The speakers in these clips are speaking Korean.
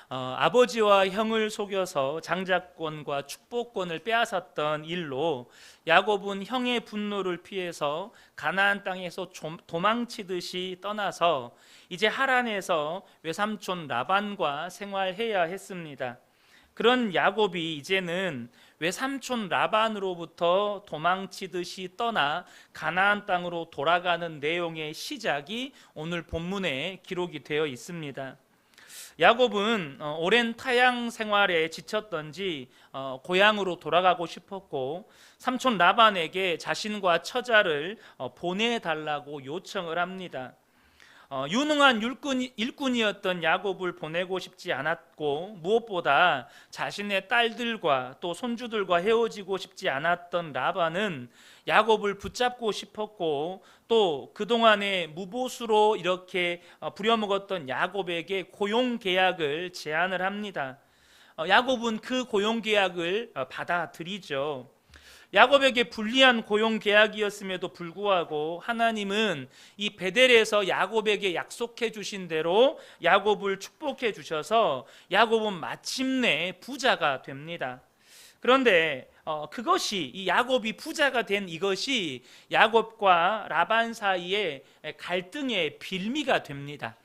아버지와 형을 속여서 장자권과 축복권을 빼앗았던 일로 야곱은 형의 분노를 피해서 가나안 땅에서 도망치듯이 떠나서 이제 하란에서 외삼촌 라반과 생활해야 했습니다. 그런 야곱이 이제는 외삼촌 라반으로부터 도망치듯이 떠나 가나안 땅으로 돌아가는 내용의 시작이 오늘 본문에 기록이 되어 있습니다. 야곱은 오랜 타향 생활에 지쳤던지 고향으로 돌아가고 싶었고 삼촌 라반에게 자신과 처자를 보내달라고 요청을 합니다. 유능한 일꾼이었던 야곱을 보내고 싶지 않았고 무엇보다 자신의 딸들과 또 손주들과 헤어지고 싶지 않았던 라반은 야곱을 붙잡고 싶었고 또 그동안에 무보수로 이렇게 부려먹었던 야곱에게 고용계약을 제안을 합니다. 야곱은 그 고용계약을 받아들이죠. 야곱에게 불리한 고용 계약이었음에도 불구하고 하나님은 이 베델에서 야곱에게 약속해 주신 대로 야곱을 축복해 주셔서 야곱은 마침내 부자가 됩니다. 그런데 그것이 이 야곱이 부자가 된 이것이 야곱과 라반 사이에 갈등의 빌미가 됩니다.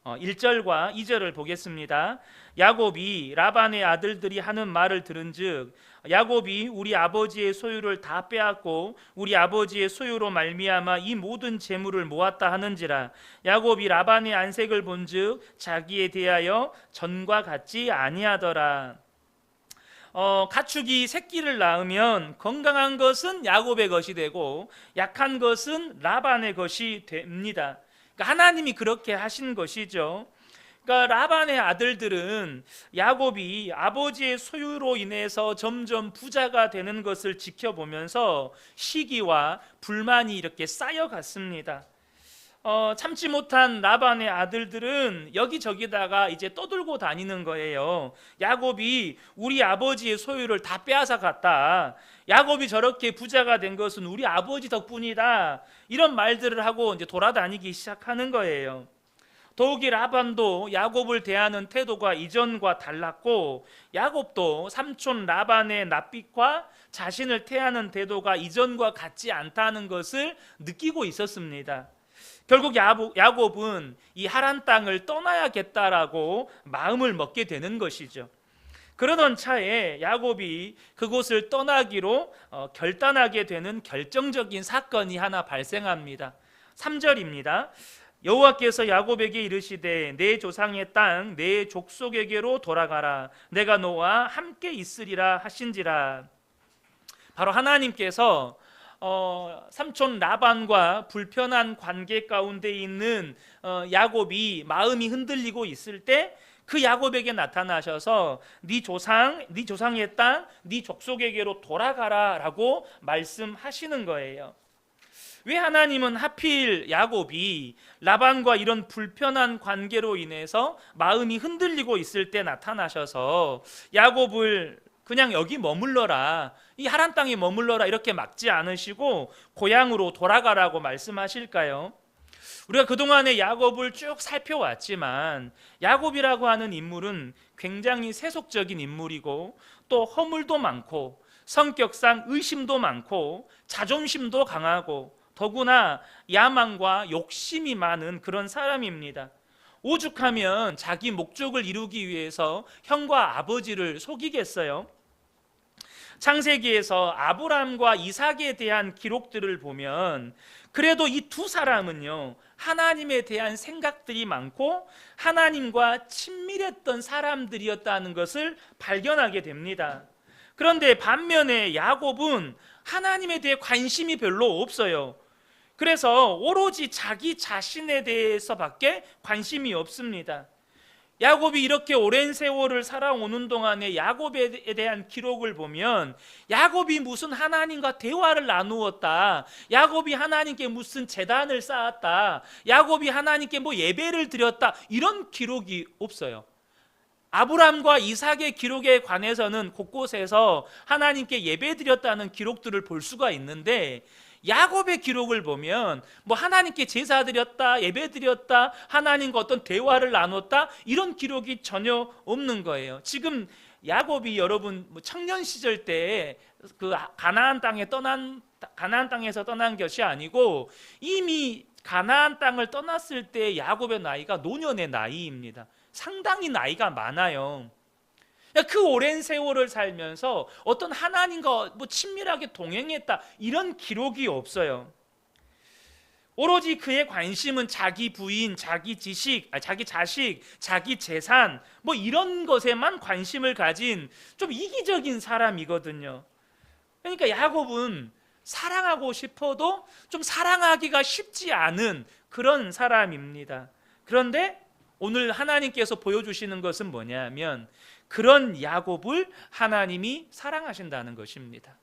1절과 2절을 보겠습니다. 야곱이 라반의 아들들이 하는 말을 들은즉 야곱이 우리 아버지의 소유를 다 빼앗고 우리 아버지의 소유로 말미암아 이 모든 재물을 모았다 하는지라. 야곱이 라반의 안색을 본즉 자기에 대하여 전과 같지 아니하더라. 가축이 새끼를 낳으면 건강한 것은 야곱의 것이 되고 약한 것은 라반의 것이 됩니다. 그러니까 하나님이 그렇게 하신 것이죠. 그러니까 라반의 아들들은 야곱이 아버지의 소유로 인해서 점점 부자가 되는 것을 지켜보면서 시기와 불만이 이렇게 쌓여갔습니다. 참지 못한 라반의 아들들은 여기저기다가 이제 떠들고 다니는 거예요. 야곱이 우리 아버지의 소유를 다 빼앗아 갔다. 야곱이 저렇게 부자가 된 것은 우리 아버지 덕분이다. 이런 말들을 하고 이제 돌아다니기 시작하는 거예요. 더욱이 라반도 야곱을 대하는 태도가 이전과 달랐고 야곱도 삼촌 라반의 낯빛과 자신을 태하는 태도가 이전과 같지 않다는 것을 느끼고 있었습니다. 결국 야곱은 이 하란 땅을 떠나야겠다라고 마음을 먹게 되는 것이죠. 그러던 차에 야곱이 그곳을 떠나기로 결단하게 되는 결정적인 사건이 하나 발생합니다. 3절입니다. 여호와께서 야곱에게 이르시되 내 조상의 땅 내 족속에게로 돌아가라. 내가 너와 함께 있으리라 하신지라. 바로 하나님께서 삼촌 라반과 불편한 관계 가운데 있는 야곱이 마음이 흔들리고 있을 때 그 야곱에게 나타나셔서 네 조상의 땅, 네 족속에게로 돌아가라라고 말씀하시는 거예요. 왜 하나님은 하필 야곱이 라반과 이런 불편한 관계로 인해서 마음이 흔들리고 있을 때 나타나셔서 야곱을 그냥 여기 머물러라, 이 하란 땅에 머물러라 이렇게 막지 않으시고 고향으로 돌아가라고 말씀하실까요? 우리가 그동안에 야곱을 쭉 살펴왔지만 야곱이라고 하는 인물은 굉장히 세속적인 인물이고 또 허물도 많고 성격상 의심도 많고 자존심도 강하고 더구나 야망과 욕심이 많은 그런 사람입니다. 오죽하면 자기 목적을 이루기 위해서 형과 아버지를 속이겠어요? 창세기에서 아브람과 이삭에 대한 기록들을 보면 그래도 이 두 사람은요, 하나님에 대한 생각들이 많고 하나님과 친밀했던 사람들이었다는 것을 발견하게 됩니다. 그런데 반면에 야곱은 하나님에 대해 관심이 별로 없어요. 그래서 오로지 자기 자신에 대해서밖에 관심이 없습니다. 야곱이 이렇게 오랜 세월을 살아오는 동안에 야곱에 대한 기록을 보면 야곱이 무슨 하나님과 대화를 나누었다, 야곱이 하나님께 무슨 제단을 쌓았다, 야곱이 하나님께 뭐 예배를 드렸다, 이런 기록이 없어요. 아브람과 이삭의 기록에 관해서는 곳곳에서 하나님께 예배 드렸다는 기록들을 볼 수가 있는데 야곱의 기록을 보면 뭐 하나님께 제사 드렸다, 예배 드렸다, 하나님과 어떤 대화를 나눴다, 이런 기록이 전혀 없는 거예요. 지금 야곱이 여러분 청년 시절 때 그 가나안 땅에서 떠난 것이 아니고 이미 가나안 땅을 떠났을 때 야곱의 나이가 노년의 나이입니다. 상당히 나이가 많아요. 그 오랜 세월을 살면서 어떤 하나님과 뭐 친밀하게 동행했다, 이런 기록이 없어요. 오로지 그의 관심은 자기 부인, 자기 자기 자식, 자기 재산, 뭐 이런 것에만 관심을 가진 좀 이기적인 사람이거든요. 그러니까 야곱은 사랑하고 싶어도 좀 사랑하기가 쉽지 않은 그런 사람입니다. 그런데 오늘 하나님께서 보여주시는 것은 뭐냐면 그런 야곱을 하나님이 사랑하신다는 것입니다.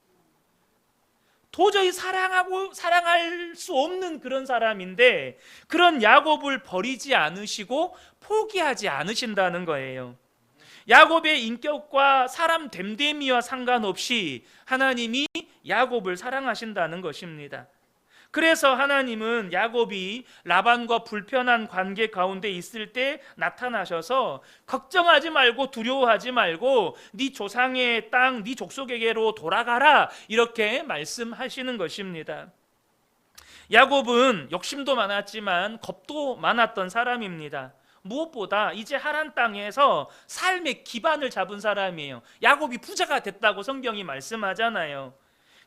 도저히 사랑할 수 없는 그런 사람인데 그런 야곱을 버리지 않으시고 포기하지 않으신다는 거예요. 야곱의 인격과 사람 됨됨이와 상관없이 하나님이 야곱을 사랑하신다는 것입니다. 그래서 하나님은 야곱이 라반과 불편한 관계 가운데 있을 때 나타나셔서 걱정하지 말고 두려워하지 말고 네 조상의 땅, 네 족속에게로 돌아가라, 이렇게 말씀하시는 것입니다. 야곱은 욕심도 많았지만 겁도 많았던 사람입니다. 무엇보다 이제 하란 땅에서 삶의 기반을 잡은 사람이에요. 야곱이 부자가 됐다고 성경이 말씀하잖아요.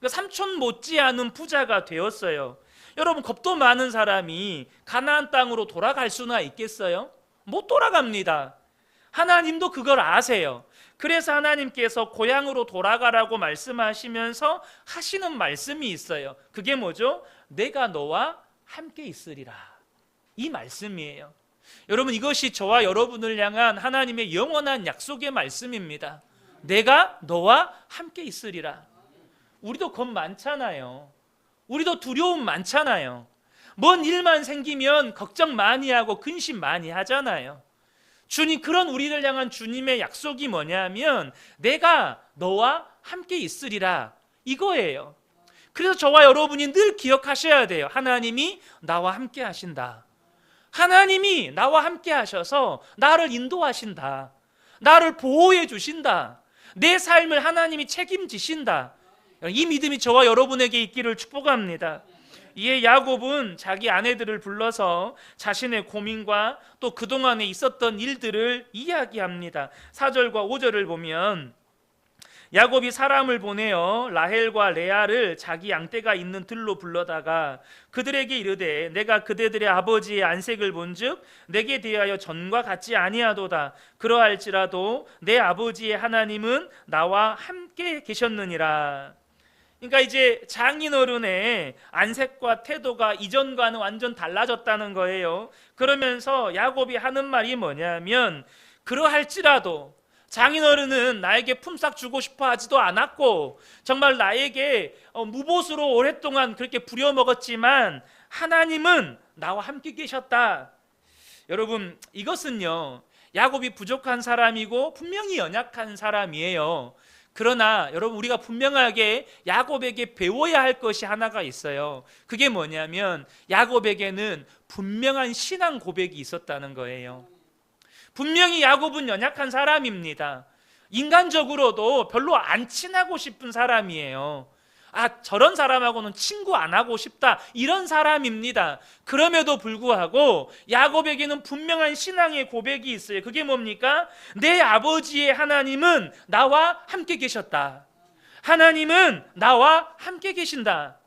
삼촌 못지않은 부자가 되었어요. 여러분, 겁도 많은 사람이 가나안 땅으로 돌아갈 수나 있겠어요? 못 돌아갑니다. 하나님도 그걸 아세요. 그래서 하나님께서 고향으로 돌아가라고 말씀하시면서 하시는 말씀이 있어요. 그게 뭐죠? 내가 너와 함께 있으리라, 이 말씀이에요. 여러분, 이것이 저와 여러분을 향한 하나님의 영원한 약속의 말씀입니다. 내가 너와 함께 있으리라. 우리도 겁 많잖아요. 우리도 두려움 많잖아요. 뭔 일만 생기면 걱정 많이 하고 근심 많이 하잖아요. 주님, 그런 우리를 향한 주님의 약속이 뭐냐면 내가 너와 함께 있으리라, 이거예요. 그래서 저와 여러분이 늘 기억하셔야 돼요. 하나님이 나와 함께 하신다. 하나님이 나와 함께 하셔서 나를 인도하신다. 나를 보호해 주신다. 내 삶을 하나님이 책임지신다. 이 믿음이 저와 여러분에게 있기를 축복합니다. 이에 야곱은 자기 아내들을 불러서 자신의 고민과 또 그동안에 있었던 일들을 이야기합니다. 4절과 5절을 보면 야곱이 사람을 보내어 라헬과 레아를 자기 양떼가 있는 들로 불러다가 그들에게 이르되 내가 그대들의 아버지의 안색을 본즉 내게 대하여 전과 같지 아니하도다. 그러할지라도 내 아버지의 하나님은 나와 함께 계셨느니라. 그러니까 이제 장인어른의 안색과 태도가 이전과는 완전 달라졌다는 거예요. 그러면서 야곱이 하는 말이 뭐냐면 그러할지라도 장인어른은 나에게 품삯 주고 싶어 하지도 않았고 정말 나에게 무보수로 오랫동안 그렇게 부려먹었지만 하나님은 나와 함께 계셨다. 여러분, 이것은요, 야곱이 부족한 사람이고 분명히 연약한 사람이에요. 그러나 여러분, 우리가 분명하게 야곱에게 배워야 할 것이 하나가 있어요. 그게 뭐냐면 야곱에게는 분명한 신앙 고백이 있었다는 거예요. 분명히 야곱은 연약한 사람입니다. 인간적으로도 별로 안 친하고 싶은 사람이에요. 저런 사람하고는 친구 안 하고 싶다, 이런 사람입니다. 그럼에도 불구하고 야곱에게는 분명한 신앙의 고백이 있어요. 그게 뭡니까? 내 아버지의 하나님은 나와 함께 계셨다. 하나님은 나와 함께 계신다.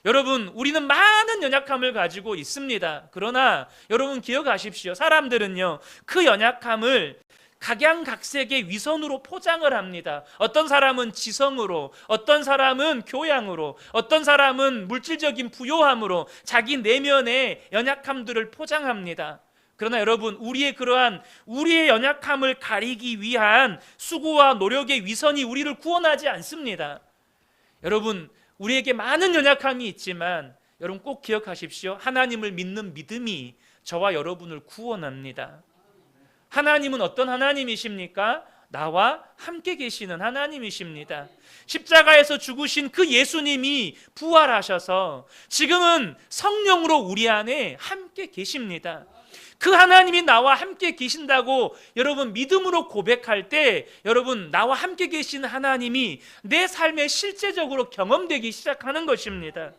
여러분, 우리는 많은 연약함을 가지고 있습니다. 그러나 여러분 기억하십시오. 사람들은요, 그 연약함을 각양각색의 위선으로 포장을 합니다. 어떤 사람은 지성으로, 어떤 사람은 교양으로, 어떤 사람은 물질적인 부요함으로 자기 내면의 연약함들을 포장합니다. 그러나 여러분, 우리의 연약함을 가리기 위한 수고와 노력의 위선이 우리를 구원하지 않습니다. 여러분, 우리에게 많은 연약함이 있지만 여러분 꼭 기억하십시오. 하나님을 믿는 믿음이 저와 여러분을 구원합니다. 하나님은 어떤 하나님이십니까? 나와 함께 계시는 하나님이십니다. 십자가에서 죽으신 그 예수님이 부활하셔서 지금은 성령으로 우리 안에 함께 계십니다. 그 하나님이 나와 함께 계신다고 여러분 믿음으로 고백할 때 여러분 나와 함께 계신 하나님이 내 삶에 실제적으로 경험되기 시작하는 것입니다.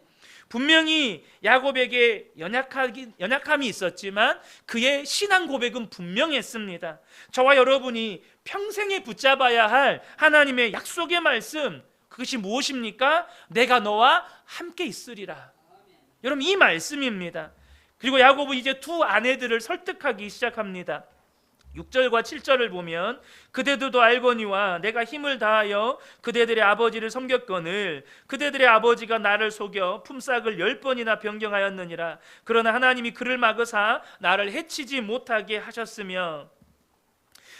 분명히 야곱에게 연약함이 있었지만 그의 신앙 고백은 분명했습니다. 저와 여러분이 평생에 붙잡아야 할 하나님의 약속의 말씀, 그것이 무엇입니까? 내가 너와 함께 있으리라. 여러분 이 말씀입니다. 그리고 야곱은 이제 두 아내들을 설득하기 시작합니다. 6절과 7절을 보면 그대들도 알거니와 내가 힘을 다하여 그대들의 아버지를 섬겼거늘 그대들의 아버지가 나를 속여 품삯을 10번이나 변경하였느니라. 그러나 하나님이 그를 막으사 나를 해치지 못하게 하셨으며,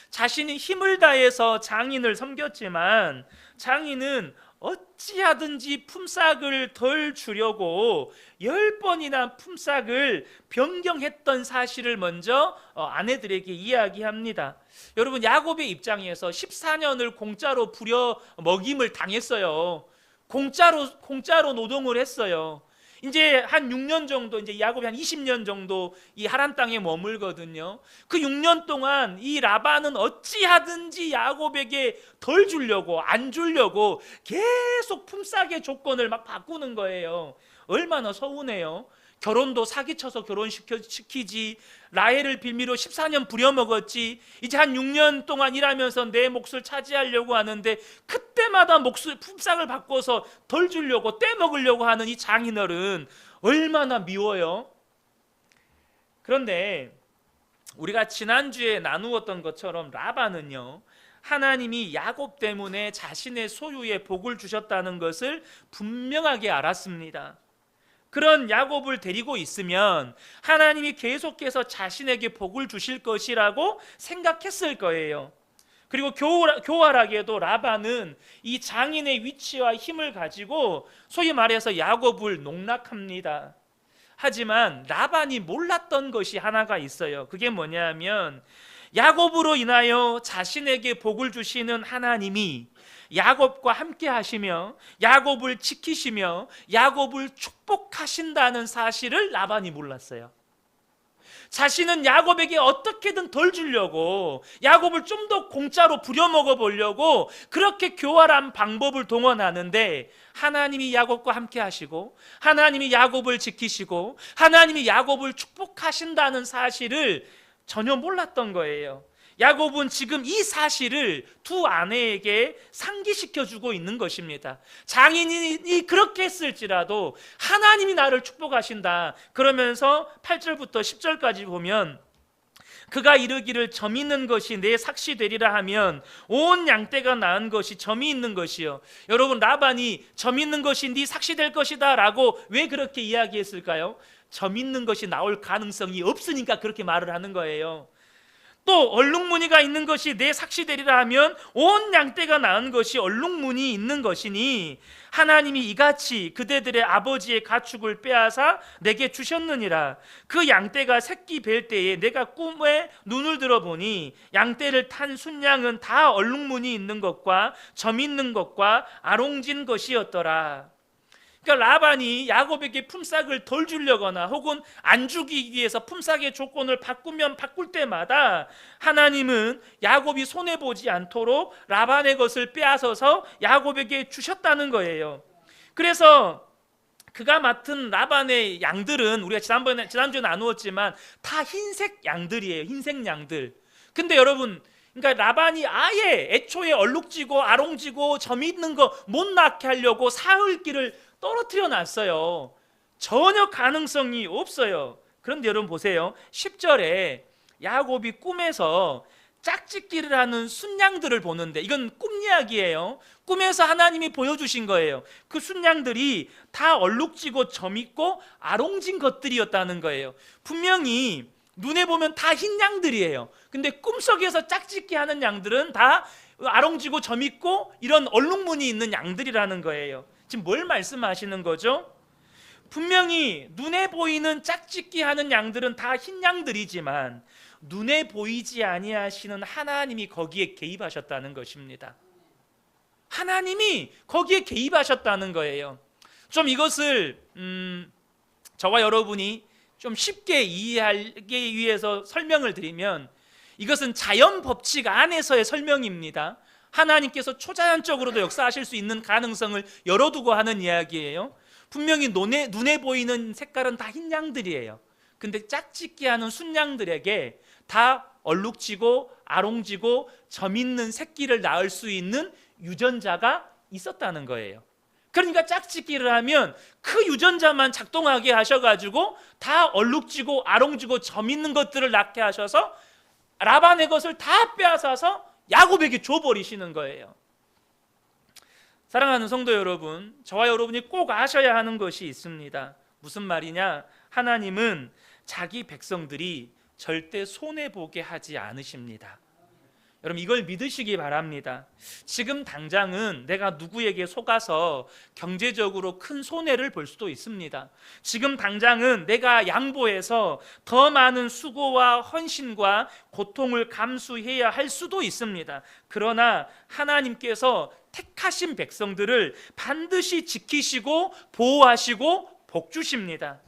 자신이 힘을 다해서 장인을 섬겼지만 장인은 어찌하든지 품삯을 덜 주려고 10번이나 품삯을 변경했던 사실을 먼저 아내들에게 이야기합니다. 여러분 야곱의 입장에서 14년을 공짜로 부려 먹임을 당했어요. 공짜로 노동을 했어요. 이제 한 6년 정도, 이제 야곱이 한 20년 정도 이 하란 땅에 머물거든요. 그 6년 동안 이 라반은 어찌하든지 야곱에게 덜 주려고, 안 주려고 계속 품삯의 조건을 막 바꾸는 거예요. 얼마나 서운해요. 결혼도 사기쳐서 결혼시키지, 라헬을 빌미로 14년 부려먹었지, 이제 한 6년 동안 일하면서 내 몫을 차지하려고 하는데 그때마다 품삯을 바꿔서 덜 주려고 떼먹으려고 하는 이 장인어른 얼마나 미워요. 그런데 우리가 지난주에 나누었던 것처럼 라반은요, 하나님이 야곱 때문에 자신의 소유에 복을 주셨다는 것을 분명하게 알았습니다. 그런 야곱을 데리고 있으면 하나님이 계속해서 자신에게 복을 주실 것이라고 생각했을 거예요. 그리고 교활하게도 라반은 이 장인의 위치와 힘을 가지고 소위 말해서 야곱을 농락합니다. 하지만 라반이 몰랐던 것이 하나가 있어요. 그게 뭐냐면 야곱으로 인하여 자신에게 복을 주시는 하나님이 야곱과 함께 하시며 야곱을 지키시며 야곱을 축복하신다는 사실을 라반이 몰랐어요. 자신은 야곱에게 어떻게든 덜 주려고, 야곱을 좀 더 공짜로 부려먹어 보려고 그렇게 교활한 방법을 동원하는데 하나님이 야곱과 함께 하시고 하나님이 야곱을 지키시고 하나님이 야곱을 축복하신다는 사실을 전혀 몰랐던 거예요. 야곱은 지금 이 사실을 두 아내에게 상기시켜주고 있는 것입니다. 장인이 그렇게 했을지라도 하나님이 나를 축복하신다. 그러면서 8절부터 10절까지 보면 그가 이르기를 점 있는 것이 내 삭시 되리라 하면 온 양떼가 낳은 것이 점이 있는 것이요. 여러분 라반이 점 있는 것이 네 삭시 될 것이다 라고 왜 그렇게 이야기했을까요? 점 있는 것이 나올 가능성이 없으니까 그렇게 말을 하는 거예요. 또 얼룩무늬가 있는 것이 내 삭시되리라 하면 온 양떼가 낳은 것이 얼룩무늬 있는 것이니 하나님이 이같이 그대들의 아버지의 가축을 빼앗아 내게 주셨느니라. 그 양떼가 새끼 뵐 때에 내가 꿈에 눈을 들어보니 양떼를 탄 순양은 다 얼룩무늬 있는 것과 점 있는 것과 아롱진 것이었더라. 그러니까 라반이 야곱에게 품삯을 덜 주려거나 혹은 안 주기 위해서 품삯의 조건을 바꿀 때마다 하나님은 야곱이 손해보지 않도록 라반의 것을 빼앗아서 야곱에게 주셨다는 거예요. 그래서 그가 맡은 라반의 양들은 우리가 지난주에 나누었지만 다 흰색 양들이에요. 흰색 양들. 근데 여러분, 그러니까 라반이 아예 애초에 얼룩지고 아롱지고 점이 있는 거 못 낳게 하려고 사흘길을 떨어뜨려 놨어요. 전혀 가능성이 없어요. 그런데 여러분 보세요. 10절에 야곱이 꿈에서 짝짓기를 하는 순양들을 보는데, 이건 꿈 이야기예요. 꿈에서 하나님이 보여주신 거예요. 그 순양들이 다 얼룩지고 점 있고 아롱진 것들이었다는 거예요. 분명히 눈에 보면 다 흰 양들이에요. 근데 꿈속에서 짝짓기 하는 양들은 다 아롱지고 점 있고 이런 얼룩무늬 있는 양들이라는 거예요. 지금 뭘 말씀하시는 거죠? 분명히 눈에 보이는 짝짓기 하는 양들은 다 흰 양들이지만 눈에 보이지 아니하시는 하나님이 거기에 개입하셨다는 것입니다. 하나님이 거기에 개입하셨다는 거예요. 좀 이것을 저와 여러분이 좀 쉽게 이해하기 위해서 설명을 드리면, 이것은 자연 법칙 안에서의 설명입니다. 하나님께서 초자연적으로도 역사하실 수 있는 가능성을 열어두고 하는 이야기예요. 분명히 눈에 보이는 색깔은 다 흰 양들이에요. 근데 짝짓기 하는 순양들에게 다 얼룩지고 아롱지고 점 있는 새끼를 낳을 수 있는 유전자가 있었다는 거예요. 그러니까 짝짓기를 하면 그 유전자만 작동하게 하셔가지고 다 얼룩지고 아롱지고 점 있는 것들을 낳게 하셔서 라반의 것을 다 빼앗아서 야곱에게 줘버리시는 거예요. 사랑하는 성도 여러분, 저와 여러분이 꼭 아셔야 하는 것이 있습니다. 무슨 말이냐? 하나님은 자기 백성들이 절대 손해보게 하지 않으십니다. 여러분, 이걸 믿으시기 바랍니다. 지금 당장은 내가 누구에게 속아서 경제적으로 큰 손해를 볼 수도 있습니다. 지금 당장은 내가 양보해서 더 많은 수고와 헌신과 고통을 감수해야 할 수도 있습니다. 그러나 하나님께서 택하신 백성들을 반드시 지키시고 보호하시고 복 주십니다.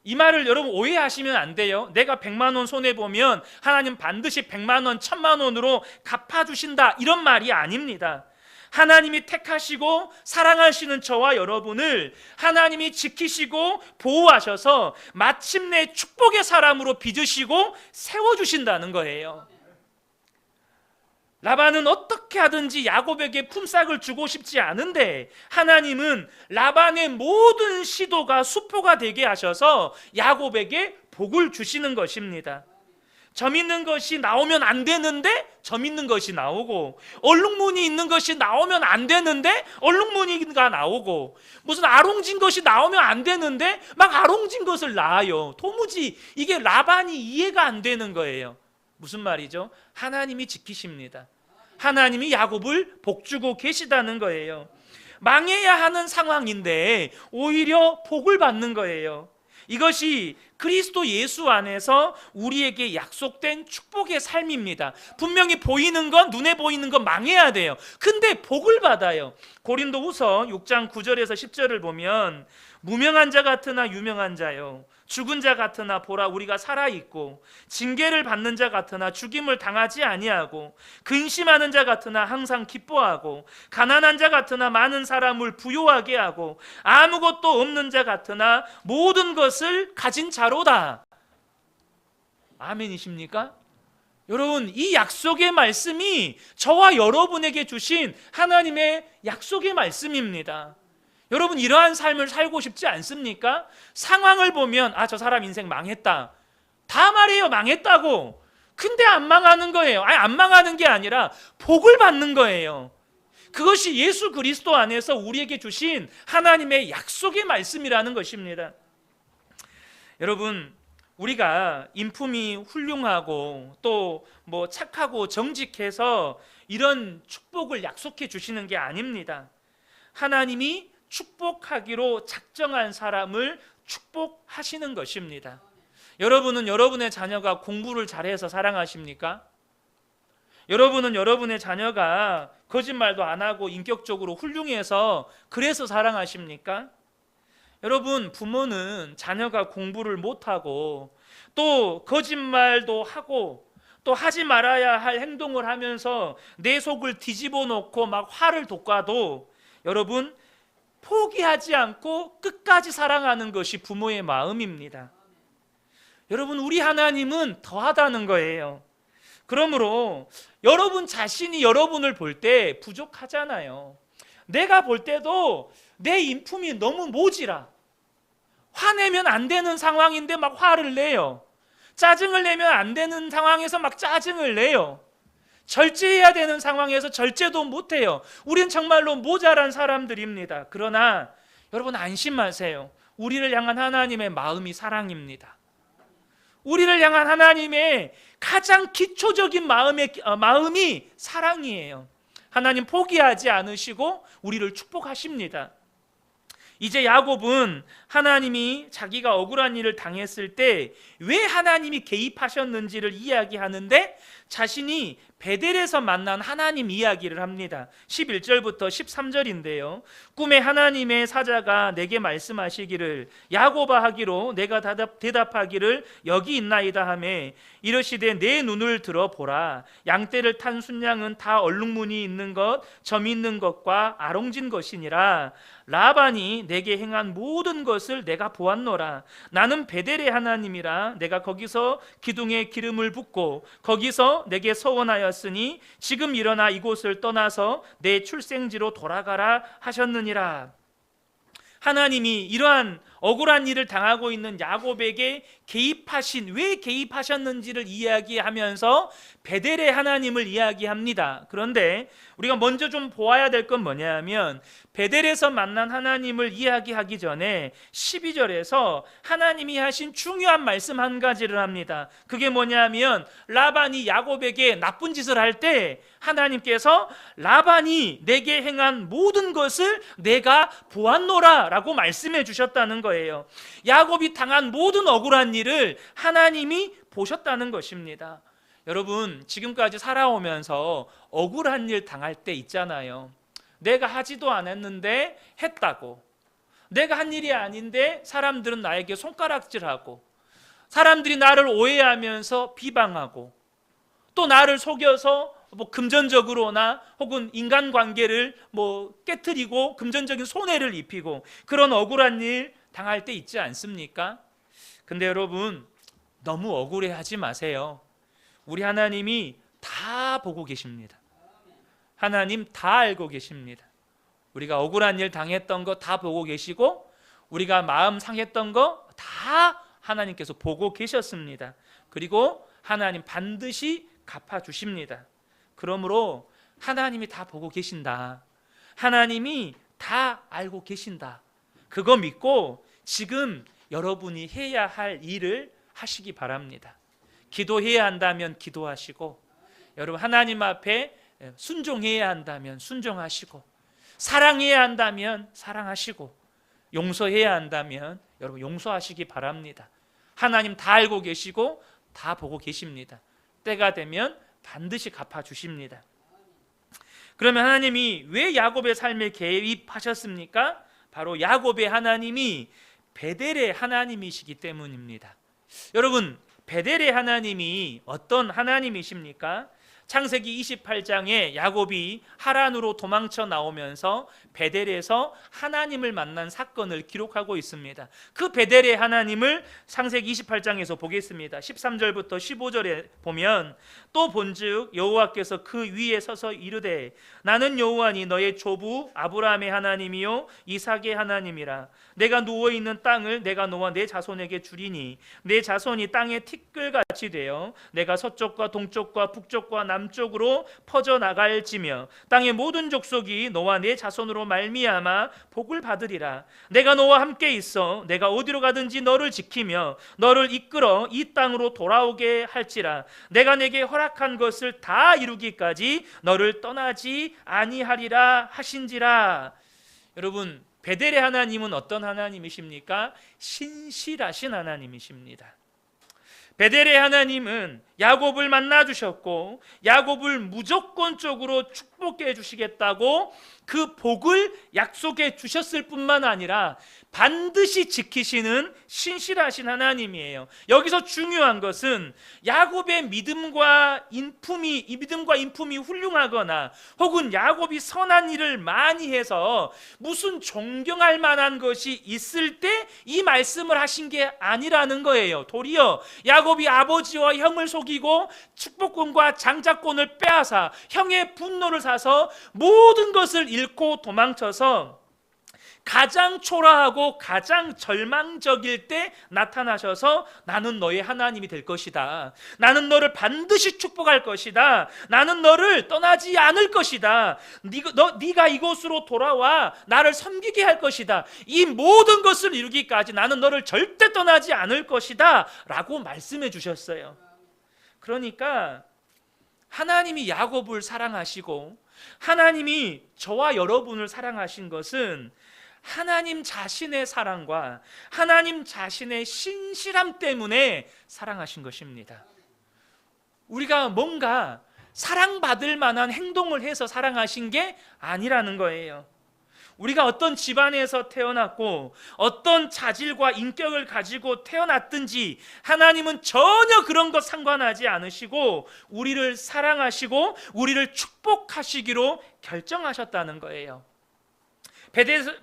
이 말을 여러분 오해하시면 안 돼요. 내가 100만 원 손해보면 하나님 반드시 100만 원, 1000만 원으로 갚아주신다, 이런 말이 아닙니다. 하나님이 택하시고 사랑하시는 저와 여러분을 하나님이 지키시고 보호하셔서 마침내 축복의 사람으로 빚으시고 세워주신다는 거예요. 라반은 어떻게 하든지 야곱에게 품삯을 주고 싶지 않은데, 하나님은 라반의 모든 시도가 수포가 되게 하셔서 야곱에게 복을 주시는 것입니다. 점 있는 것이 나오면 안 되는데 점 있는 것이 나오고, 얼룩무늬 있는 것이 나오면 안 되는데 얼룩무늬가 나오고, 무슨 아롱진 것이 나오면 안 되는데 막 아롱진 것을 낳아요. 도무지 이게 라반이 이해가 안 되는 거예요. 무슨 말이죠? 하나님이 지키십니다. 하나님이 야곱을 복주고 계시다는 거예요. 망해야 하는 상황인데 오히려 복을 받는 거예요. 이것이 그리스도 예수 안에서 우리에게 약속된 축복의 삶입니다. 분명히 보이는 건, 눈에 보이는 건 망해야 돼요. 근데 복을 받아요. 고린도후서 6장 9절에서 10절을 보면, 무명한 자 같으나 유명한 자요, 죽은 자 같으나 보라 우리가 살아있고, 징계를 받는 자 같으나 죽임을 당하지 아니하고, 근심하는 자 같으나 항상 기뻐하고, 가난한 자 같으나 많은 사람을 부요하게 하고, 아무것도 없는 자 같으나 모든 것을 가진 자로다. 아멘이십니까? 여러분, 이 약속의 말씀이 저와 여러분에게 주신 하나님의 약속의 말씀입니다. 여러분, 이러한 삶을 살고 싶지 않습니까? 상황을 보면 저 사람 인생 망했다, 다 말해요, 망했다고. 근데 안 망하는 거예요. 안 망하는 게 아니라 복을 받는 거예요. 그것이 예수 그리스도 안에서 우리에게 주신 하나님의 약속의 말씀이라는 것입니다. 여러분, 우리가 인품이 훌륭하고 또 착하고 정직해서 이런 축복을 약속해 주시는 게 아닙니다. 하나님이 축복하기로 작정한 사람을 축복하시는 것입니다. 여러분은 여러분의 자녀가 공부를 잘해서 사랑하십니까? 여러분은 여러분의 자녀가 거짓말도 안 하고 인격적으로 훌륭해서 그래서 사랑하십니까? 여러분, 부모는 자녀가 공부를 못하고 또 거짓말도 하고 또 하지 말아야 할 행동을 하면서 내 속을 뒤집어 놓고 막 화를 돋궈도 여러분, 포기하지 않고 끝까지 사랑하는 것이 부모의 마음입니다. 여러분, 우리 하나님은 더하다는 거예요. 그러므로 여러분 자신이 여러분을 볼 때 부족하잖아요. 내가 볼 때도 내 인품이 너무 모지라, 화내면 안 되는 상황인데 막 화를 내요. 짜증을 내면 안 되는 상황에서 막 짜증을 내요. 절제해야 되는 상황에서 절제도 못해요. 우린 정말로 모자란 사람들입니다. 그러나 여러분, 안심하세요. 우리를 향한 하나님의 마음이 사랑입니다. 우리를 향한 하나님의 가장 기초적인 마음이 사랑이에요. 하나님 포기하지 않으시고 우리를 축복하십니다. 이제 야곱은 하나님이 자기가 억울한 일을 당했을 때 왜 하나님이 개입하셨는지를 이야기하는데 자신이 베델에서 만난 하나님 이야기를 합니다. 11절부터 13절인데요. 꿈에 하나님의 사자가 내게 말씀하시기를 야곱아 하기로 내가 대답하기를 여기 있나이다 하매 이르시되 내 눈을 들어보라. 양떼를 탄 순양은 다 얼룩무늬 있는 것, 점 있는 것과 아롱진 것이니라. 라반이 내게 행한 모든 것을 내가 보았노라. 나는 베델의 하나님이라. 내가 거기서 기둥에 기름을 붓고 거기서 내게 서원하였으니 지금 일어나 이곳을 떠나서 내 출생지로 돌아가라 하셨느니라. 하나님이 이러한 억울한 일을 당하고 있는 야곱에게 왜 개입하셨는지를 이야기하면서 베델의 하나님을 이야기합니다. 그런데 우리가 먼저 좀 보아야 될 건 뭐냐면 베델에서 만난 하나님을 이야기하기 전에 12절에서 하나님이 하신 중요한 말씀 한 가지를 합니다. 그게 뭐냐면 라반이 야곱에게 나쁜 짓을 할 때 하나님께서 라반이 내게 행한 모든 것을 내가 보았노라 라고 말씀해 주셨다는 거예요. 야곱이 당한 모든 억울한 일을 하나님이 보셨다는 것입니다. 여러분, 지금까지 살아오면서 억울한 일 당할 때 있잖아요. 내가 하지도 않았는데 했다고, 내가 한 일이 아닌데 사람들은 나에게 손가락질하고, 사람들이 나를 오해하면서 비방하고, 또 나를 속여서 금전적으로나 혹은 인간관계를 깨뜨리고 금전적인 손해를 입히고, 그런 억울한 일 당할 때 있지 않습니까? 근데 여러분, 너무 억울해하지 마세요. 우리 하나님이 다 보고 계십니다. 하나님 다 알고 계십니다. 우리가 억울한 일 당했던 거 다 보고 계시고, 우리가 마음 상했던 거 다 하나님께서 보고 계셨습니다. 그리고 하나님 반드시 갚아주십니다. 그러므로 하나님이 다 보고 계신다, 하나님이 다 알고 계신다, 그거 믿고 지금 여러분이 해야 할 일을 하시기 바랍니다. 기도해야 한다면 기도하시고, 여러분 하나님 앞에 순종해야 한다면 순종하시고, 사랑해야 한다면 사랑하시고, 용서해야 한다면 여러분 용서하시기 바랍니다. 하나님 다 알고 계시고 다 보고 계십니다. 때가 되면 반드시 갚아주십니다. 그러면 하나님이 왜 야곱의 삶에 개입하셨습니까? 바로 야곱의 하나님이 베델의 하나님이시기 때문입니다. 여러분, 베델의 하나님이 어떤 하나님이십니까? 창세기 28장에 야곱이 하란으로 도망쳐 나오면서 베델에서 하나님을 만난 사건을 기록하고 있습니다. 그 베델의 하나님을 창세기 28장에서 보겠습니다. 13절부터 15절에 보면 또 본즉 여호와께서 그 위에 서서 이르되 나는 여호와니 너의 조부 아브라함의 하나님이요 이삭의 하나님이라. 내가 누워있는 땅을 내가 너와 내 자손에게 주리니 내 자손이 땅의 티끌같이 되어 내가 서쪽과 동쪽과 북쪽과 남쪽으로 퍼져나갈지며 땅의 모든 족속이 너와 내 자손으로 말미암아 복을 받으리라. 내가 너와 함께 있어 내가 어디로 가든지 너를 지키며 너를 이끌어 이 땅으로 돌아오게 할지라. 내가 내게 허락한 것을 다 이루기까지 너를 떠나지 아니하리라 하신지라. 여러분, 베델의 하나님은 어떤 하나님이십니까? 신실하신 하나님이십니다. 베델의 하나님은 야곱을 만나 주셨고 야곱을 무조건적으로 축복해 주시겠다고 그 복을 약속해 주셨을 뿐만 아니라 반드시 지키시는 신실하신 하나님이에요. 여기서 중요한 것은 야곱의 믿음과 인품이 훌륭하거나 혹은 야곱이 선한 일을 많이 해서 무슨 존경할 만한 것이 있을 때 이 말씀을 하신 게 아니라는 거예요. 도리어 야곱이 아버지와 형을 속이고 축복권과 장자권을 빼앗아 형의 분노를 사서 모든 것을 잃고 도망쳐서 가장 초라하고 가장 절망적일 때 나타나셔서 나는 너의 하나님이 될 것이다, 나는 너를 반드시 축복할 것이다, 나는 너를 떠나지 않을 것이다, 네가 이곳으로 돌아와 나를 섬기게 할 것이다, 이 모든 것을 이루기까지 나는 너를 절대 떠나지 않을 것이다 라고 말씀해 주셨어요. 그러니까 하나님이 야곱을 사랑하시고 하나님이 저와 여러분을 사랑하신 것은 하나님 자신의 사랑과 하나님 자신의 신실함 때문에 사랑하신 것입니다. 우리가 뭔가 사랑받을 만한 행동을 해서 사랑하신 게 아니라는 거예요. 우리가 어떤 집안에서 태어났고 어떤 자질과 인격을 가지고 태어났든지 하나님은 전혀 그런 것 상관하지 않으시고 우리를 사랑하시고 우리를 축복하시기로 결정하셨다는 거예요.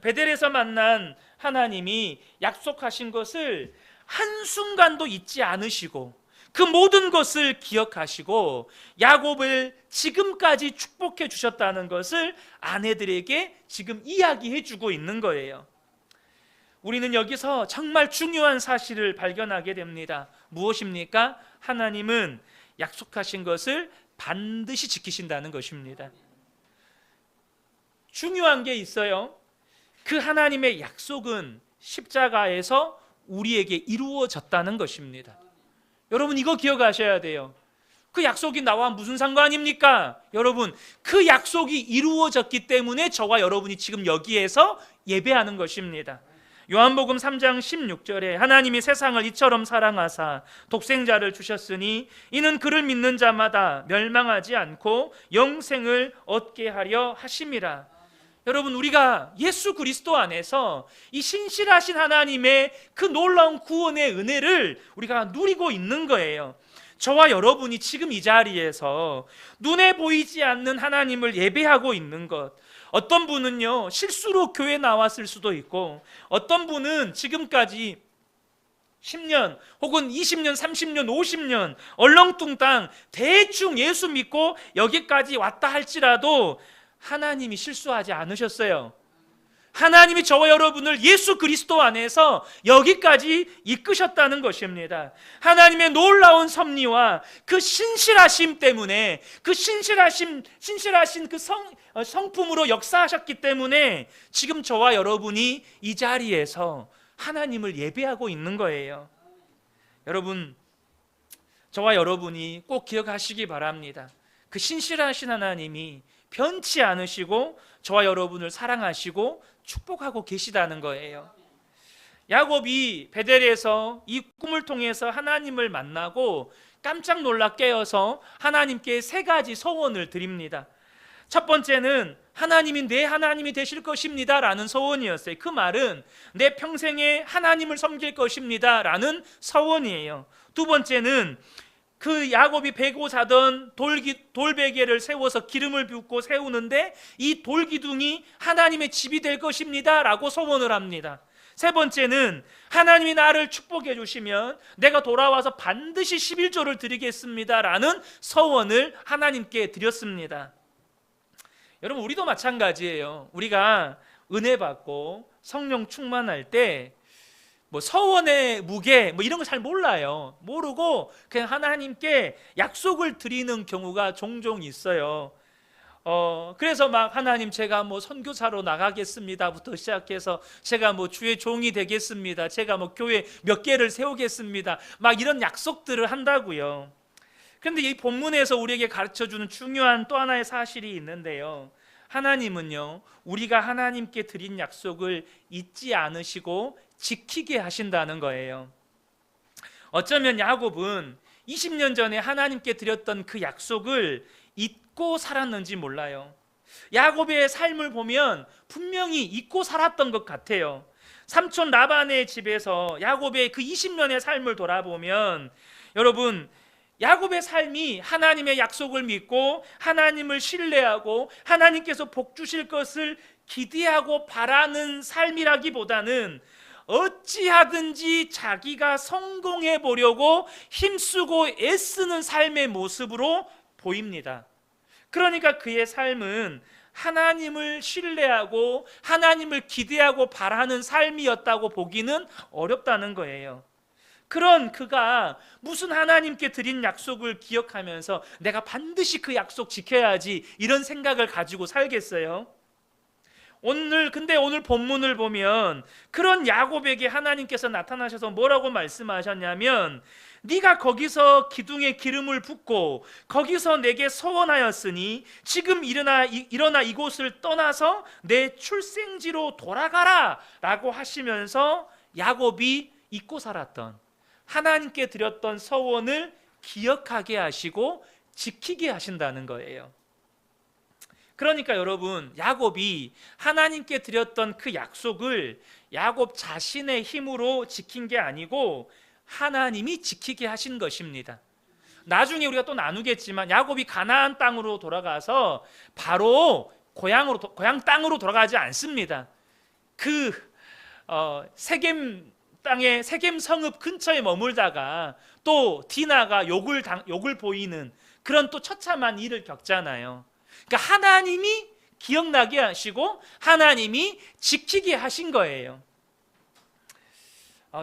베델에서 만난 하나님이 약속하신 것을 한순간도 잊지 않으시고 그 모든 것을 기억하시고 야곱을 지금까지 축복해 주셨다는 것을 아내들에게 지금 이야기해 주고 있는 거예요. 우리는 여기서 정말 중요한 사실을 발견하게 됩니다. 무엇입니까? 하나님은 약속하신 것을 반드시 지키신다는 것입니다. 중요한 게 있어요. 그 하나님의 약속은 십자가에서 우리에게 이루어졌다는 것입니다. 여러분 이거 기억하셔야 돼요. 그 약속이 나와 무슨 상관입니까? 여러분 그 약속이 이루어졌기 때문에 저와 여러분이 지금 여기에서 예배하는 것입니다. 요한복음 3장 16절에 하나님이 세상을 이처럼 사랑하사 독생자를 주셨으니 이는 그를 믿는 자마다 멸망하지 않고 영생을 얻게 하려 하심이라. 여러분 우리가 예수 그리스도 안에서 이 신실하신 하나님의 그 놀라운 구원의 은혜를 우리가 누리고 있는 거예요. 저와 여러분이 지금 이 자리에서 눈에 보이지 않는 하나님을 예배하고 있는 것, 어떤 분은요 실수로 교회 나왔을 수도 있고 어떤 분은 지금까지 10년 혹은 20년 30년 50년 얼렁뚱땅 대충 예수 믿고 여기까지 왔다 할지라도 하나님이 실수하지 않으셨어요. 하나님이 저와 여러분을 예수 그리스도 안에서 여기까지 이끄셨다는 것입니다. 하나님의 놀라운 섭리와 그 신실하심 때문에 그 신실하신 그 성품으로 역사하셨기 때문에 지금 저와 여러분이 이 자리에서 하나님을 예배하고 있는 거예요. 여러분 저와 여러분이 꼭 기억하시기 바랍니다. 그 신실하신 하나님이 변치 않으시고 저와 여러분을 사랑하시고 축복하고 계시다는 거예요. 야곱이 베델에서 이 꿈을 통해서 하나님을 만나고 깜짝 놀라 깨어서 하나님께 세 가지 소원을 드립니다. 첫 번째는 하나님이 내 하나님이 되실 것입니다 라는 소원이었어요. 그 말은 내 평생에 하나님을 섬길 것입니다 라는 소원이에요. 두 번째는 그 야곱이 베고 자던 돌베개를 세워서 기름을 붓고 세우는데 이 돌기둥이 하나님의 집이 될 것입니다 라고 소원을 합니다. 세 번째는 하나님이 나를 축복해 주시면 내가 돌아와서 반드시 11조를 드리겠습니다 라는 소원을 하나님께 드렸습니다. 여러분 우리도 마찬가지예요. 우리가 은혜 받고 성령 충만할 때 뭐 서원의 무게 뭐 이런 거 잘 몰라요. 모르고 그냥 하나님께 약속을 드리는 경우가 종종 있어요. 그래서 막 하나님 제가 뭐 선교사로 나가겠습니다부터 시작해서 제가 뭐 주의 종이 되겠습니다. 제가 뭐 교회 몇 개를 세우겠습니다. 막 이런 약속들을 한다고요. 그런데 이 본문에서 우리에게 가르쳐주는 중요한 또 하나의 사실이 있는데요. 하나님은요 우리가 하나님께 드린 약속을 잊지 않으시고 지키게 하신다는 거예요. 어쩌면 야곱은 20년 전에 하나님께 드렸던 그 약속을 잊고 살았는지 몰라요. 야곱의 삶을 보면 분명히 잊고 살았던 것 같아요. 삼촌 라반의 집에서 야곱의 그 20년의 삶을 돌아보면 여러분 야곱의 삶이 하나님의 약속을 믿고 하나님을 신뢰하고 하나님께서 복 주실 것을 기대하고 바라는 삶이라기보다는 어찌하든지 자기가 성공해 보려고 힘쓰고 애쓰는 삶의 모습으로 보입니다. 그러니까 그의 삶은 하나님을 신뢰하고 하나님을 기대하고 바라는 삶이었다고 보기는 어렵다는 거예요. 그런 그가 무슨 하나님께 드린 약속을 기억하면서 내가 반드시 그 약속 지켜야지 이런 생각을 가지고 살겠어요? 오늘 본문을 보면 그런 야곱에게 하나님께서 나타나셔서 뭐라고 말씀하셨냐면 네가 거기서 기둥에 기름을 붓고 거기서 내게 서원하였으니 지금 일어나 이곳을 떠나서 내 출생지로 돌아가라 라고 하시면서 야곱이 잊고 살았던, 하나님께 드렸던 서원을 기억하게 하시고 지키게 하신다는 거예요. 그러니까 여러분, 야곱이 하나님께 드렸던 그 약속을 야곱 자신의 힘으로 지킨 게 아니고 하나님이 지키게 하신 것입니다. 나중에 우리가 또 나누겠지만 야곱이 가나안 땅으로 돌아가서 바로 고향 땅으로 돌아가지 않습니다. 세겜 땅에 세겜 성읍 근처에 머물다가 또 디나가 욕을 보이는 그런 또 처참한 일을 겪잖아요. 그러니까 하나님이 기억나게 하시고 하나님이 지키게 하신 거예요.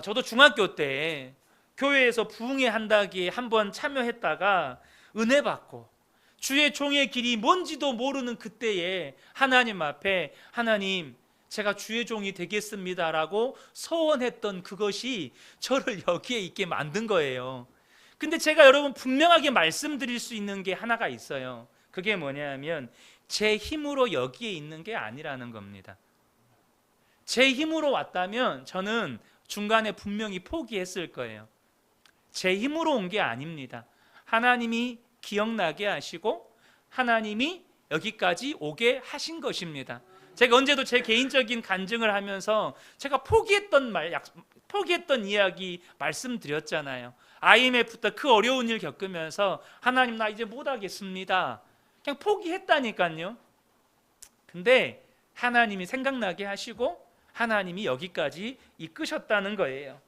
저도 중학교 때 교회에서 부흥회 한다기에 한번 참여했다가 은혜 받고 주의 종의 길이 뭔지도 모르는 그때에 하나님 앞에, 하나님 제가 주의 종이 되겠습니다라고 서원했던 그것이 저를 여기에 있게 만든 거예요. 근데 제가 여러분 분명하게 말씀드릴 수 있는 게 하나가 있어요. 그게 뭐냐면 제 힘으로 여기에 있는 게 아니라는 겁니다. 제 힘으로 왔다면 저는 중간에 분명히 포기했을 거예요. 제 힘으로 온 게 아닙니다. 하나님이 기억나게 하시고 하나님이 여기까지 오게 하신 것입니다. 제가 언제도 제 개인적인 간증을 하면서 제가 포기했던 이야기 말씀드렸잖아요. IMF 때 그 어려운 일 겪으면서 하나님 나 이제 못하겠습니다. 그냥 포기했다니까요. 근데 하나님이 생각나게 하시고 하나님이 여기까지 이끄셨다는 거예요.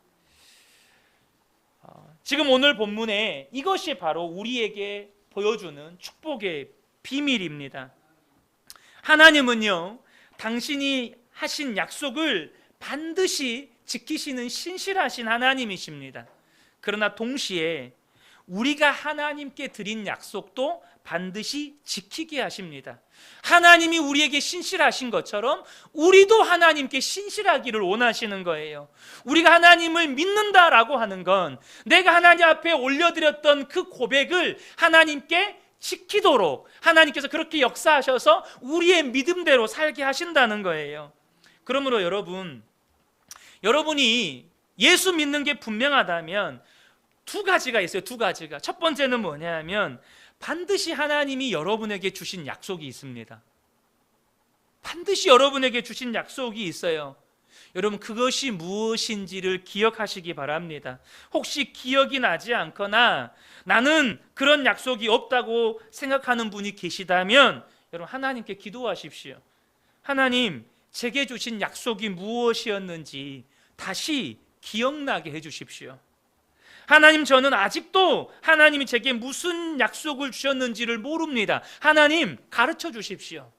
지금 오늘 본문에 이것이 바로 우리에게 보여주는 축복의 비밀입니다. 하나님은요, 당신이 하신 약속을 반드시 지키시는 신실하신 하나님이십니다. 그러나 동시에 우리가 하나님께 드린 약속도 반드시 지키게 하십니다. 하나님이 우리에게 신실하신 것처럼 우리도 하나님께 신실하기를 원하시는 거예요. 우리가 하나님을 믿는다라고 하는 건 내가 하나님 앞에 올려드렸던 그 고백을 하나님께 지키도록 하나님께서 그렇게 역사하셔서 우리의 믿음대로 살게 하신다는 거예요. 그러므로 여러분이 예수 믿는 게 분명하다면 두 가지가 있어요. 두 가지가. 첫 번째는 뭐냐면 반드시 하나님이 여러분에게 주신 약속이 있습니다. 반드시 여러분에게 주신 약속이 있어요. 여러분 그것이 무엇인지를 기억하시기 바랍니다. 혹시 기억이 나지 않거나 나는 그런 약속이 없다고 생각하는 분이 계시다면 여러분 하나님께 기도하십시오. 하나님 제게 주신 약속이 무엇이었는지 다시 기억나게 해주십시오. 하나님 저는 아직도 하나님이 제게 무슨 약속을 주셨는지를 모릅니다. 하나님 가르쳐 주십시오.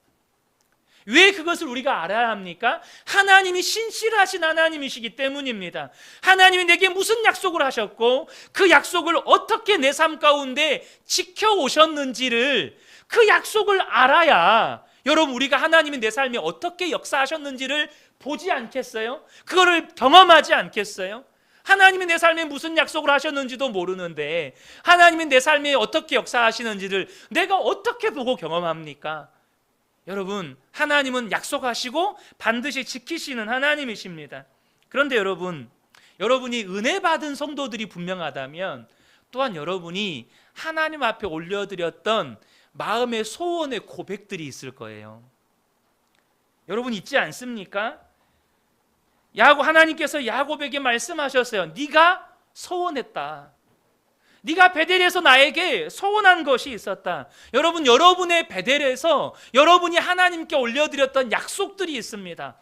왜 그것을 우리가 알아야 합니까? 하나님이 신실하신 하나님이시기 때문입니다. 하나님이 내게 무슨 약속을 하셨고 그 약속을 어떻게 내 삶 가운데 지켜오셨는지를, 그 약속을 알아야 여러분 우리가 하나님이 내 삶에 어떻게 역사하셨는지를 보지 않겠어요? 그거를 경험하지 않겠어요? 하나님이 내 삶에 무슨 약속을 하셨는지도 모르는데 하나님이 내 삶에 어떻게 역사하시는지를 내가 어떻게 보고 경험합니까? 여러분 하나님은 약속하시고 반드시 지키시는 하나님이십니다. 그런데 여러분이 은혜 받은 성도들이 분명하다면 또한 여러분이 하나님 앞에 올려드렸던 마음의 소원의 고백들이 있을 거예요. 여러분 있지 않습니까? 하나님께서 야곱에게 말씀하셨어요. 네가 소원했다. 네가 베델에서 나에게 소원한 것이 있었다. 여러분 여러분의 베델에서 여러분이 하나님께 올려드렸던 약속들이 있습니다.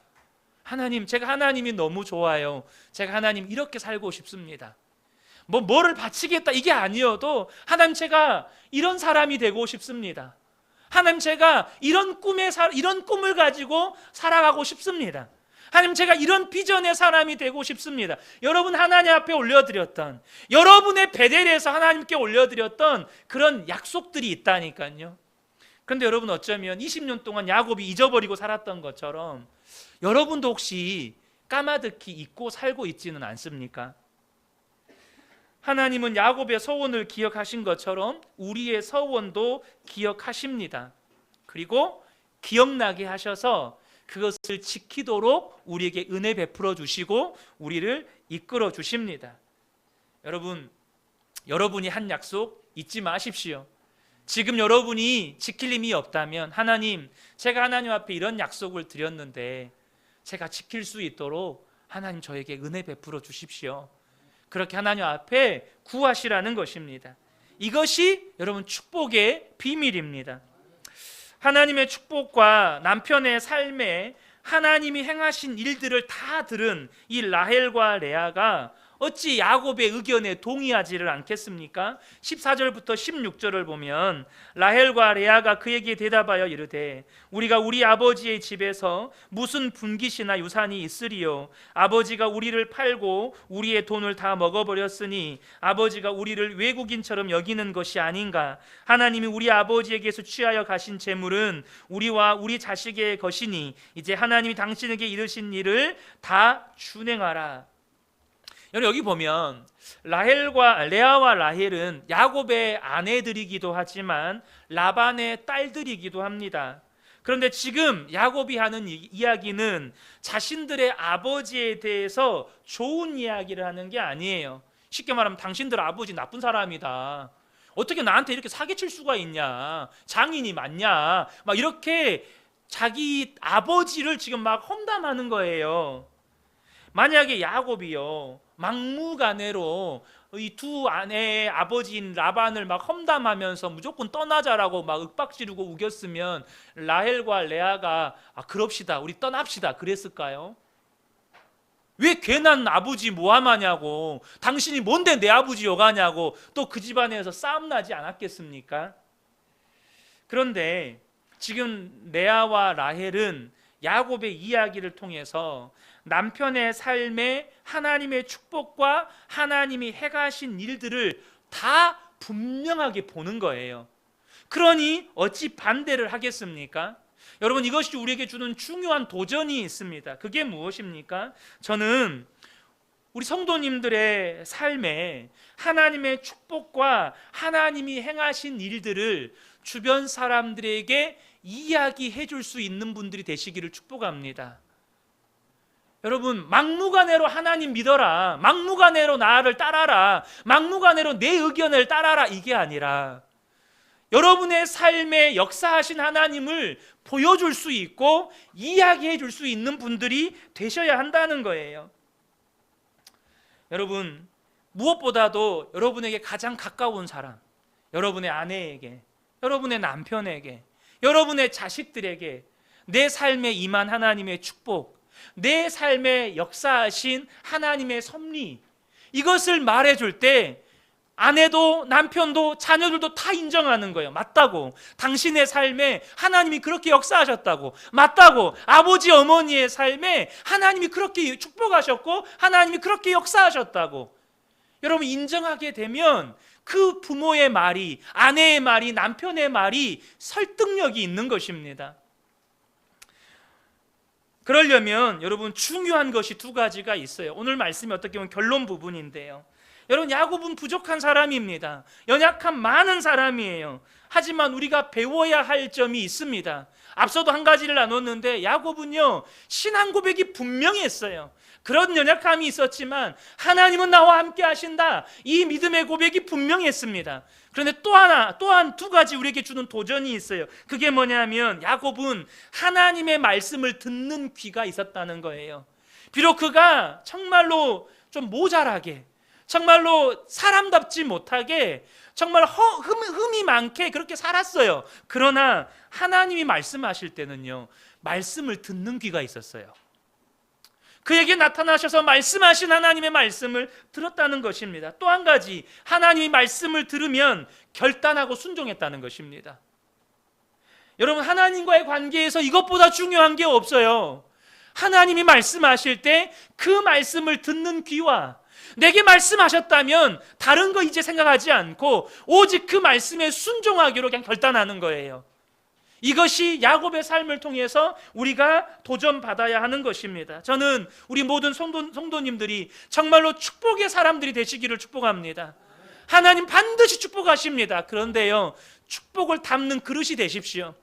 하나님 제가 하나님이 너무 좋아요. 제가 하나님 이렇게 살고 싶습니다. 뭐를 바치겠다 이게 아니어도 하나님 제가 이런 사람이 되고 싶습니다. 하나님 제가 이런 꿈을 가지고 살아가고 싶습니다. 하나님 제가 이런 비전의 사람이 되고 싶습니다. 여러분 하나님 앞에 올려드렸던, 여러분의 베델에서 하나님께 올려드렸던 그런 약속들이 있다니까요. 그런데 여러분 어쩌면 20년 동안 야곱이 잊어버리고 살았던 것처럼 여러분도 혹시 까마득히 잊고 살고 있지는 않습니까? 하나님은 야곱의 서원을 기억하신 것처럼 우리의 서원도 기억하십니다. 그리고 기억나게 하셔서 그것을 지키도록 우리에게 은혜 베풀어 주시고 우리를 이끌어 주십니다. 여러분이 한 약속 잊지 마십시오. 지금 여러분이 지킬 힘이 없다면 하나님, 제가 하나님 앞에 이런 약속을 드렸는데 제가 지킬 수 있도록 하나님 저에게 은혜 베풀어 주십시오. 그렇게 하나님 앞에 구하시라는 것입니다. 이것이 여러분 축복의 비밀입니다. 하나님의 축복과 남편의 삶에 하나님이 행하신 일들을 다 들은 이 라헬과 레아가 어찌 야곱의 의견에 동의하지를 않겠습니까? 14절부터 16절을 보면 라헬과 레아가 그에게 대답하여 이르되 우리가 우리 아버지의 집에서 무슨 분깃이나 유산이 있으리요? 아버지가 우리를 팔고 우리의 돈을 다 먹어버렸으니 아버지가 우리를 외국인처럼 여기는 것이 아닌가? 하나님이 우리 아버지에게서 취하여 가신 재물은 우리와 우리 자식의 것이니 이제 하나님이 당신에게 이르신 일을 다 준행하라. 여러분, 여기 보면 레아와 라헬은 야곱의 아내들이기도 하지만 라반의 딸들이기도 합니다. 그런데 지금 야곱이 하는 이야기는 자신들의 아버지에 대해서 좋은 이야기를 하는 게 아니에요. 쉽게 말하면 당신들 아버지 나쁜 사람이다, 어떻게 나한테 이렇게 사기칠 수가 있냐, 장인이 맞냐, 막 이렇게 자기 아버지를 지금 막 험담하는 거예요. 만약에 야곱이요 막무가내로 이 두 아내의 아버지인 라반을 막 험담하면서 무조건 떠나자라고 막 윽박지르고 우겼으면 라헬과 레아가 그럽시다, 우리 떠납시다 그랬을까요? 왜 괜한 아버지 모함하냐고, 당신이 뭔데 내 아버지 욕하냐고 또 그 집안에서 싸움 나지 않았겠습니까? 그런데 지금 레아와 라헬은 야곱의 이야기를 통해서 남편의 삶에 하나님의 축복과 하나님이 행하신 일들을 다 분명하게 보는 거예요. 그러니 어찌 반대를 하겠습니까? 여러분, 이것이 우리에게 주는 중요한 도전이 있습니다. 그게 무엇입니까? 저는 우리 성도님들의 삶에 하나님의 축복과 하나님이 행하신 일들을 주변 사람들에게 이야기해 줄 수 있는 분들이 되시기를 축복합니다. 여러분, 막무가내로 하나님 믿어라, 막무가내로 나를 따라라, 막무가내로 내 의견을 따라라, 이게 아니라 여러분의 삶에 역사하신 하나님을 보여줄 수 있고 이야기해 줄 수 있는 분들이 되셔야 한다는 거예요. 여러분, 무엇보다도 여러분에게 가장 가까운 사람, 여러분의 아내에게, 여러분의 남편에게, 여러분의 자식들에게 내 삶에 임한 하나님의 축복, 내 삶에 역사하신 하나님의 섭리, 이것을 말해줄 때 아내도 남편도 자녀들도 다 인정하는 거예요. 맞다고, 당신의 삶에 하나님이 그렇게 역사하셨다고, 맞다고, 아버지 어머니의 삶에 하나님이 그렇게 축복하셨고 하나님이 그렇게 역사하셨다고 여러분 인정하게 되면 그 부모의 말이, 아내의 말이, 남편의 말이 설득력이 있는 것입니다. 그러려면 여러분 중요한 것이 두 가지가 있어요. 오늘 말씀이 어떻게 보면 결론 부분인데요. 여러분, 야곱은 부족한 사람입니다. 연약한 많은 사람이에요. 하지만 우리가 배워야 할 점이 있습니다. 앞서도 한 가지를 나눴는데 야곱은요 신앙 고백이 분명히 했어요. 그런 연약함이 있었지만 하나님은 나와 함께 하신다, 이 믿음의 고백이 분명히 했습니다. 그런데 또한 두 가지 우리에게 주는 도전이 있어요. 그게 뭐냐면 야곱은 하나님의 말씀을 듣는 귀가 있었다는 거예요. 비록 그가 정말로 좀 모자라게, 정말로 사람답지 못하게, 정말 흠이 많게 그렇게 살았어요. 그러나 하나님이 말씀하실 때는요 말씀을 듣는 귀가 있었어요. 그에게 나타나셔서 말씀하신 하나님의 말씀을 들었다는 것입니다. 또 한 가지, 하나님의 말씀을 들으면 결단하고 순종했다는 것입니다. 여러분, 하나님과의 관계에서 이것보다 중요한 게 없어요. 하나님이 말씀하실 때 그 말씀을 듣는 귀와 내게 말씀하셨다면 다른 거 이제 생각하지 않고 오직 그 말씀에 순종하기로 그냥 결단하는 거예요. 이것이 야곱의 삶을 통해서 우리가 도전받아야 하는 것입니다. 저는 우리 모든 성도님들이 정말로 축복의 사람들이 되시기를 축복합니다. 하나님 반드시 축복하십니다. 그런데요, 축복을 담는 그릇이 되십시오.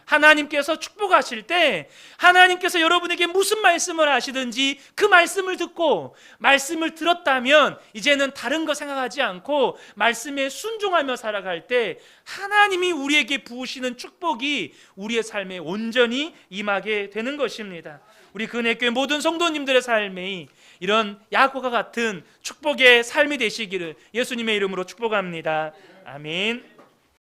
하나님께서 축복하실 때 하나님께서 여러분에게 무슨 말씀을 하시든지 그 말씀을 듣고, 말씀을 들었다면 이제는 다른 거 생각하지 않고 말씀에 순종하며 살아갈 때 하나님이 우리에게 부으시는 축복이 우리의 삶에 온전히 임하게 되는 것입니다. 우리 근혜교회 모든 성도님들의 삶이 이런 야곱과 같은 축복의 삶이 되시기를 예수님의 이름으로 축복합니다. 아멘.